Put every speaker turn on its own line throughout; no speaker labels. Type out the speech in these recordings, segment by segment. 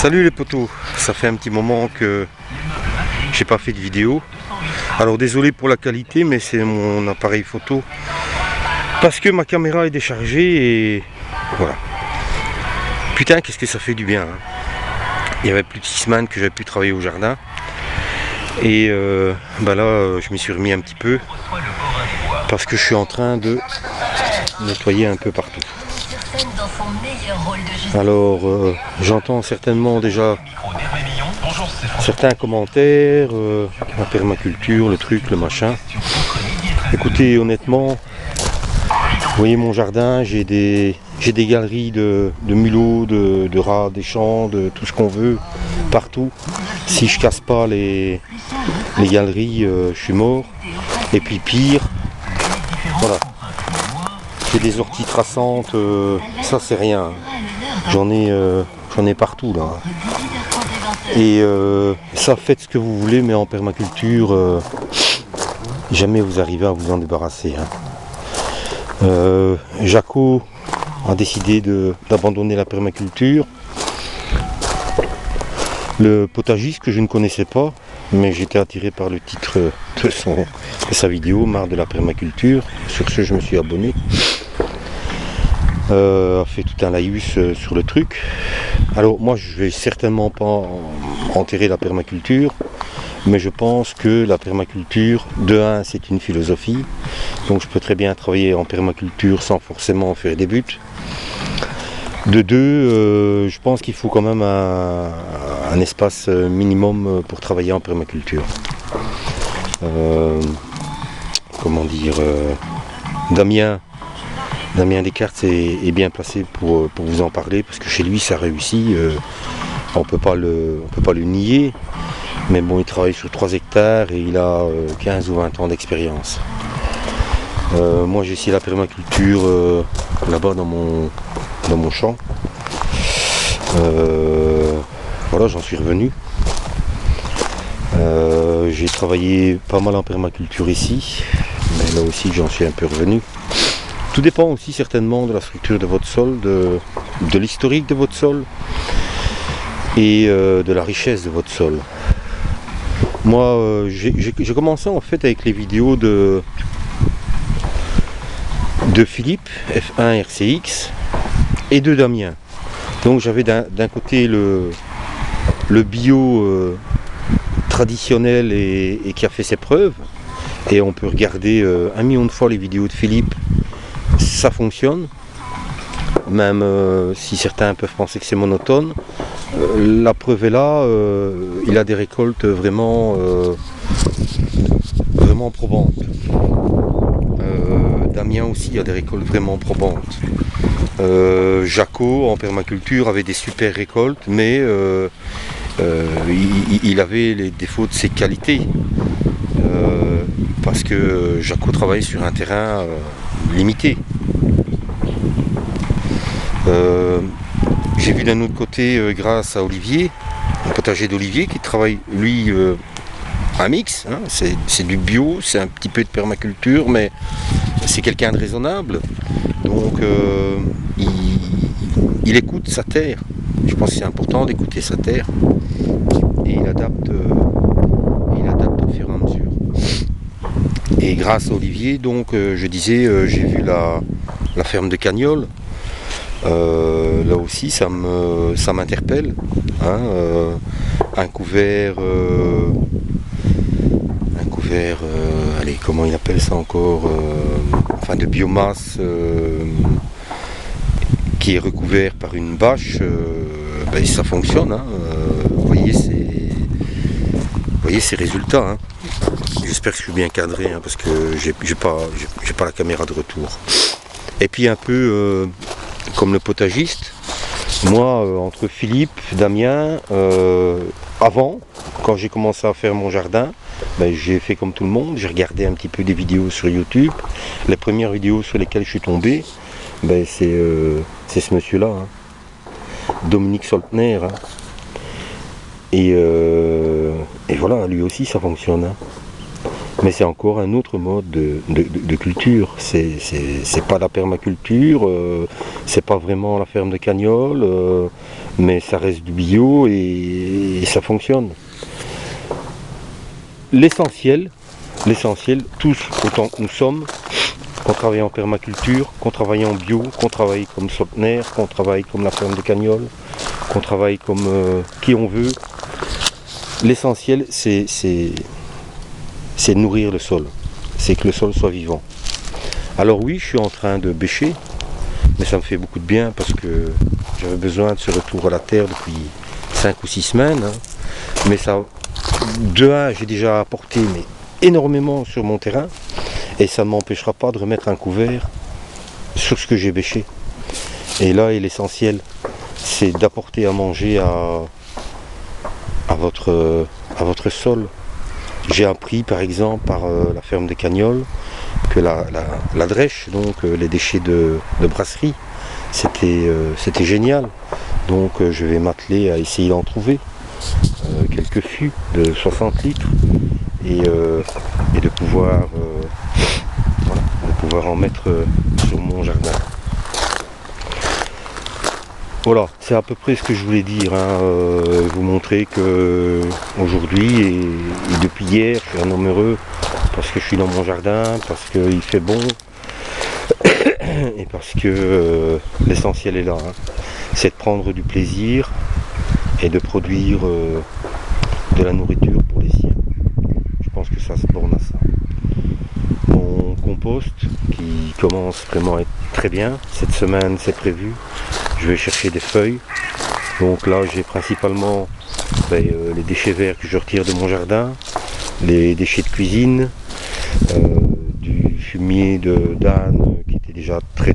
Salut les potos, ça fait un petit moment que j'ai pas fait de vidéo. Alors désolé pour la qualité, mais c'est mon appareil photo parce que ma caméra est déchargée et voilà. Putain, qu'est-ce que ça fait du bien, hein. Il y avait plus de 6 semaines que j'avais pu travailler au jardin et là je m'y suis remis un petit peu parce que je suis en train de nettoyer un peu partout. Alors j'entends certainement déjà certains commentaires, la permaculture, le truc, le machin. Écoutez, honnêtement, vous voyez mon jardin, j'ai des galeries de mulots, de rats, des champs, de tout ce qu'on veut, partout. Si je casse pas les galeries, je suis mort. Et puis pire, voilà. J'ai des orties traçantes, ça c'est rien. J'en ai partout là. Et ça, faites ce que vous voulez, mais en permaculture, jamais vous arrivez à vous en débarrasser, hein. Jaco a décidé d'abandonner la permaculture. Le potagiste que je ne connaissais pas, mais j'étais attiré par le titre de sa vidéo, marre de la permaculture. Sur ce, je me suis abonné. A fait tout un laïus sur le truc. Alors moi je vais certainement pas enterrer la permaculture, mais je pense que la permaculture, de 1, c'est une philosophie, donc je peux très bien travailler en permaculture sans forcément faire des buts. De 2, je pense qu'il faut quand même un espace minimum pour travailler en permaculture. Comment dire, Damien Descartes est bien placé pour vous en parler, parce que chez lui ça réussit, on peut pas le nier, mais bon, il travaille sur 3 hectares et il a 15 ou 20 ans d'expérience. Moi j'ai essayé la permaculture là-bas dans mon champ. Voilà, j'en suis revenu. J'ai travaillé pas mal en permaculture ici, mais là aussi j'en suis un peu revenu. Tout dépend aussi certainement de la structure de votre sol, de l'historique de votre sol et de la richesse de votre sol. Moi, j'ai commencé en fait avec les vidéos de Philippe, F1 RCX, et de Damien. Donc j'avais d'un côté le bio traditionnel et qui a fait ses preuves, et on peut regarder 1 million de fois les vidéos de Philippe. Ça fonctionne, même si certains peuvent penser que c'est monotone. La preuve est là, il a des récoltes vraiment probantes. Damien aussi a des récoltes vraiment probantes. Jaco en permaculture avait des super récoltes, mais il avait les défauts de ses qualités. Parce que Jaco travaille sur un terrain limité. J'ai vu d'un autre côté, grâce à Olivier, un potager d'Olivier qui travaille lui un mix, hein, c'est du bio, c'est un petit peu de permaculture, mais c'est quelqu'un de raisonnable, donc il écoute sa terre. Je pense que c'est important d'écouter sa terre, et il adapte au fur et à mesure. Et grâce à Olivier, donc je disais, j'ai vu la ferme de Cagnols. Là aussi ça m'interpelle, hein, un couvert, allez, comment il appelle ça encore, enfin de biomasse qui est recouvert par une bâche, ça fonctionne, hein. Vous voyez ces résultats, hein. J'espère que je suis bien cadré, hein, parce que j'ai pas la caméra de retour. Et puis un peu comme le potagiste, moi entre Philippe, Damien, avant, quand j'ai commencé à faire mon jardin, j'ai fait comme tout le monde, j'ai regardé un petit peu des vidéos sur YouTube. Les premières vidéos sur lesquelles je suis tombé, c'est ce monsieur-là, hein, Dominique Soltner, hein. Et voilà, lui aussi ça fonctionne, hein. Mais c'est encore un autre mode de culture. C'est pas la permaculture, c'est pas vraiment la ferme de Cagnols. mais ça reste du bio et ça fonctionne. L'essentiel, tous autant que nous sommes, qu'on travaille en permaculture, qu'on travaille en bio, qu'on travaille comme Sotner, qu'on travaille comme la ferme de Cagnols, qu'on travaille comme qui on veut, l'essentiel c'est de nourrir le sol, c'est que le sol soit vivant. Alors oui, je suis en train de bêcher, mais ça me fait beaucoup de bien parce que j'avais besoin de ce retour à la terre depuis 5 ou 6 semaines. Hein. Mais ça, de un, j'ai déjà apporté mais énormément sur mon terrain et ça ne m'empêchera pas de remettre un couvert sur ce que j'ai bêché. Et là, l'essentiel, c'est d'apporter à manger à votre sol. J'ai appris par exemple par la ferme des Cagnols que la drèche, donc les déchets de brasserie, c'était génial. Donc je vais m'atteler à essayer d'en trouver quelques fûts de 60 litres et de pouvoir, en mettre sur mon jardin. Voilà, c'est à peu près ce que je voulais dire, hein. Vous montrer que aujourd'hui et depuis hier, je suis un homme heureux parce que je suis dans mon jardin, parce qu'il fait bon et parce que l'essentiel est là. Hein. C'est de prendre du plaisir et de produire de la nourriture pour les siens. Je pense que ça se borne à ça. Mon compost qui commence vraiment à être très bien, cette semaine c'est prévu. Je vais chercher des feuilles. Donc là j'ai principalement les déchets verts que je retire de mon jardin, les déchets de cuisine, du fumier d'âne qui était déjà très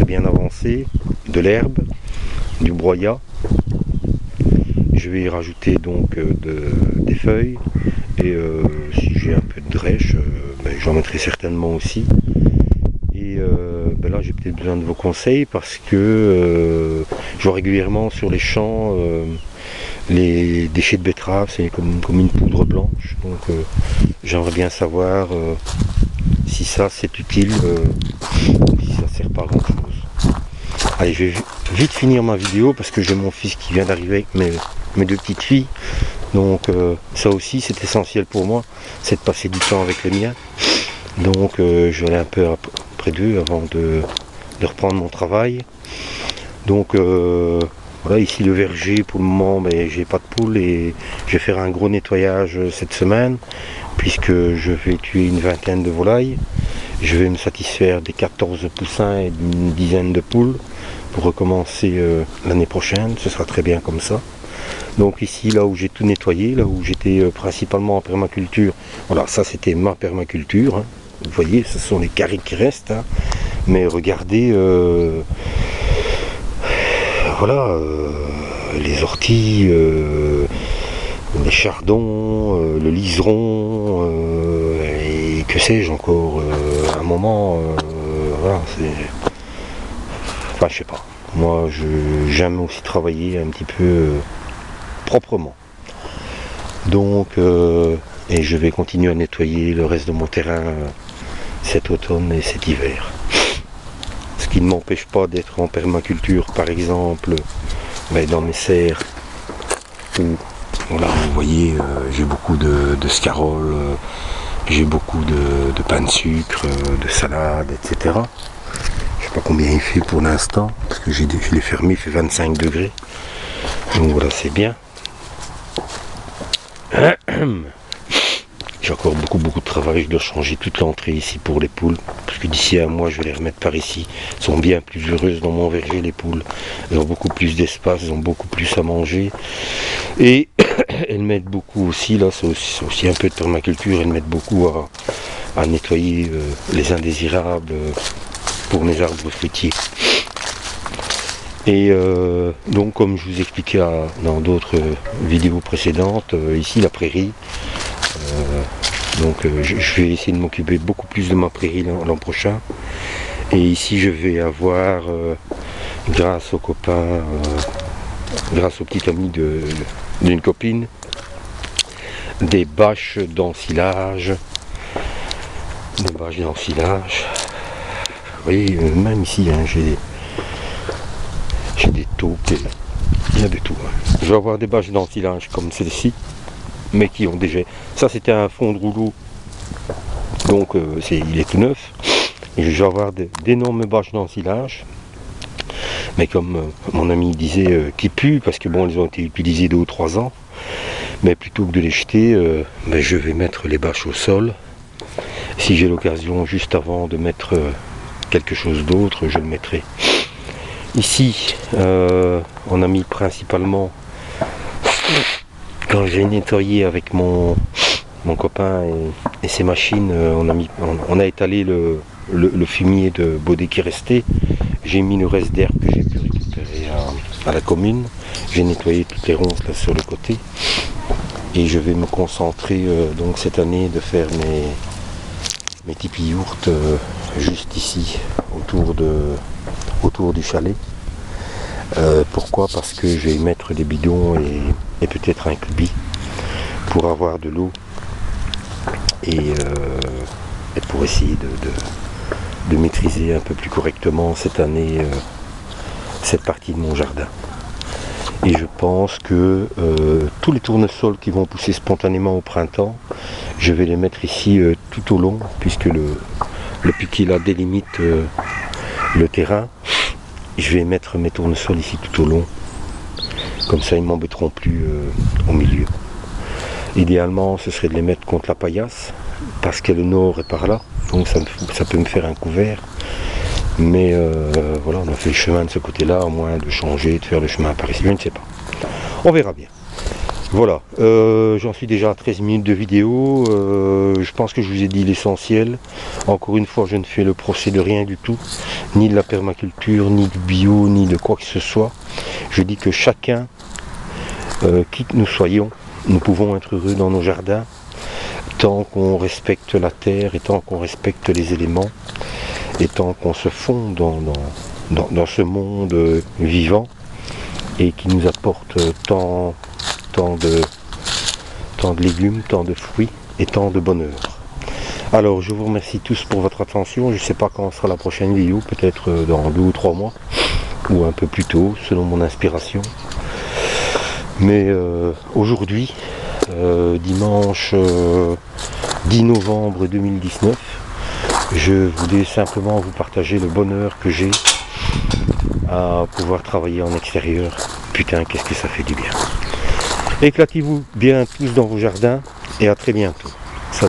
bien avancé, de l'herbe, du broyat. Je vais y rajouter donc des feuilles et si j'ai un peu de drèche, j'en mettrai certainement aussi. Et là j'ai peut-être besoin de vos conseils parce que je vois régulièrement sur les champs les déchets de betterave, c'est comme une poudre blanche. Donc j'aimerais bien savoir si ça c'est utile, si ça sert pas à grand chose. Allez, je vais vite finir ma vidéo parce que j'ai mon fils qui vient d'arriver avec mes 2 petites filles. Donc ça aussi c'est essentiel pour moi, c'est de passer du temps avec les miens. Donc je vais aller un peu près d'eux avant de reprendre mon travail. Donc voilà, ici le verger pour le moment, j'ai pas de poules et je vais faire un gros nettoyage cette semaine puisque je vais tuer une vingtaine de volailles. Je vais me satisfaire des 14 poussins et d'une dizaine de poules pour recommencer l'année prochaine, ce sera très bien comme ça. Donc ici, là où j'ai tout nettoyé, là où j'étais principalement en permaculture, voilà, ça c'était ma permaculture, hein. Vous voyez, ce sont les carrés qui restent, hein. Mais regardez, voilà, les orties, les chardons, le liseron, et que sais-je encore, à un moment, voilà, c'est... Enfin, je sais pas. Moi, j'aime aussi travailler un petit peu proprement. Donc, et je vais continuer à nettoyer le reste de mon terrain cet automne et cet hiver. Ce qui ne m'empêche pas d'être en permaculture, par exemple, dans mes serres où, voilà, vous voyez, j'ai beaucoup de scaroles, j'ai beaucoup de pain de sucre, de salade, etc. Je sais pas combien il fait pour l'instant, parce que je l'ai fermé, il fait 25 degrés. Donc voilà, c'est bien. J'ai encore beaucoup de travail, je dois changer toute l'entrée ici pour les poules, parce que d'ici à un mois je vais les remettre par ici. Elles sont bien plus heureuses dans mon verger, les poules. Elles ont beaucoup plus d'espace, elles ont beaucoup plus à manger. Et elles m'aident beaucoup aussi, là c'est aussi un peu de permaculture, elles m'aident beaucoup à nettoyer les indésirables pour mes arbres fruitiers. Et donc comme je vous expliquais dans d'autres vidéos précédentes, ici la prairie, donc je vais essayer de m'occuper beaucoup plus de ma prairie l'an prochain. Et ici je vais avoir, grâce aux copains, grâce au petit ami d'une copine, des bâches d'ensilage. Des bâches d'ensilage. Vous voyez, même ici, hein, j'ai des taupes Il y a de tout. Je vais avoir des bâches d'ensilage comme celle-ci, mais qui ont déjà... Ça c'était un fond de rouleau, donc il est tout neuf. Et je vais avoir d'énormes bâches d'ensilage, mais comme mon ami disait, qui puent, parce que bon, elles ont été utilisées 2 ou 3 ans. Mais plutôt que de les jeter, je vais mettre les bâches au sol. Si j'ai l'occasion, juste avant de mettre quelque chose d'autre, je le mettrai. Ici, on a mis principalement, quand j'ai nettoyé avec mon copain et ses machines, on a étalé le fumier de Baudet qui restait. J'ai mis le reste d'herbe que j'ai pu récupérer à la commune. J'ai nettoyé toutes les ronces là sur le côté. Et je vais me concentrer donc cette année de faire mes tipis yourtes juste ici, autour du chalet. Pourquoi? Parce que je vais mettre des bidons et peut-être un cubi pour avoir de l'eau et pour essayer de maîtriser un peu plus correctement cette année cette partie de mon jardin. Et je pense que tous les tournesols qui vont pousser spontanément au printemps, je vais les mettre ici tout au long, puisque le piquet là délimite le terrain. Je vais mettre mes tournesols ici tout au long, comme ça ils ne m'embêteront plus au milieu. Idéalement, ce serait de les mettre contre la paillasse, parce que le nord est par là, donc ça peut me faire un couvert. Mais voilà, on a fait le chemin de ce côté-là, à moins de changer, de faire le chemin par ici, je ne sais pas. On verra bien. Voilà, j'en suis déjà à 13 minutes de vidéo. Je pense que je vous ai dit l'essentiel. Encore une fois, je ne fais le procès de rien du tout, ni de la permaculture, ni du bio, ni de quoi que ce soit. Je dis que chacun, qui que nous soyons, nous pouvons être heureux dans nos jardins, tant qu'on respecte la terre et tant qu'on respecte les éléments. Et tant qu'on se fond dans ce monde vivant et qui nous apporte tant de légumes, tant de fruits et tant de bonheur. Alors je vous remercie tous pour votre attention. Je ne sais pas quand sera la prochaine vidéo, peut-être dans 2 ou 3 mois ou un peu plus tôt selon mon inspiration. Mais aujourd'hui, dimanche 10 novembre 2019, je voulais simplement vous partager le bonheur que j'ai à pouvoir travailler en extérieur. Putain, qu'est-ce que ça fait du bien. Éclatez-vous bien tous dans vos jardins et à très bientôt.